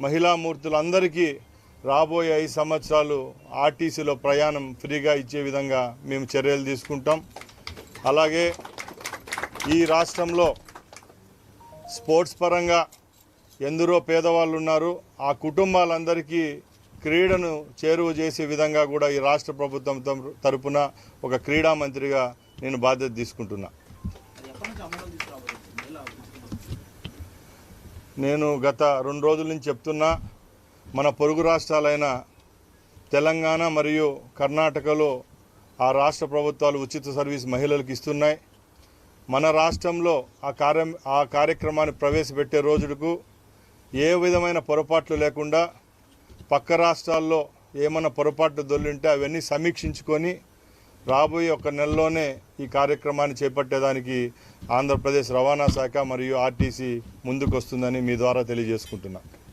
మహిళామూర్తులందరికీ రాబోయే 5 సంవత్సరాలు ఆర్టీసీలో ప్రయాణం ఫ్రీగా ఇచ్చే విధంగా మేము చర్యలు తీసుకుంటాం. అలాగే ఈ రాష్ట్రంలో స్పోర్ట్స్ పరంగా ఎందరో పేదవాళ్ళు ఉన్నారు. ఆ కుటుంబాలందరికీ క్రీడను చేరువ చేసే విధంగా కూడా ఈ రాష్ట్ర ప్రభుత్వం తరపున ఒక క్రీడా మంత్రిగా నేను బాధ్యత తీసుకుంటున్నా. నేను గత 2 రోజుల నుంచి చెప్తున్నా, మన పొరుగు రాష్ట్రాలైన తెలంగాణ మరియు కర్ణాటకలో ఆ రాష్ట్ర ప్రభుత్వాలు ఉచిత సర్వీస్ మహిళలకు ఇస్తున్నాయి. మన రాష్ట్రంలో ఆ కార్యక్రమాన్ని ప్రవేశపెట్టే రోజుకు ఏ విధమైన పొరపాట్లు లేకుండా పక్క రాష్ట్రాల్లో ఏమన్నా పొరపాట్లు దొల్లింటే అవన్నీ సమీక్షించుకొని రాబోయే 1 నెలలోనే ఈ కార్యక్రమాన్ని చేపట్టేదానికి ఆంధ్రప్రదేశ్ రవాణా శాఖ మరియు ఆర్టీసీ ముందుకు వస్తుందని మీ ద్వారా తెలియజేసుకుంటున్నా.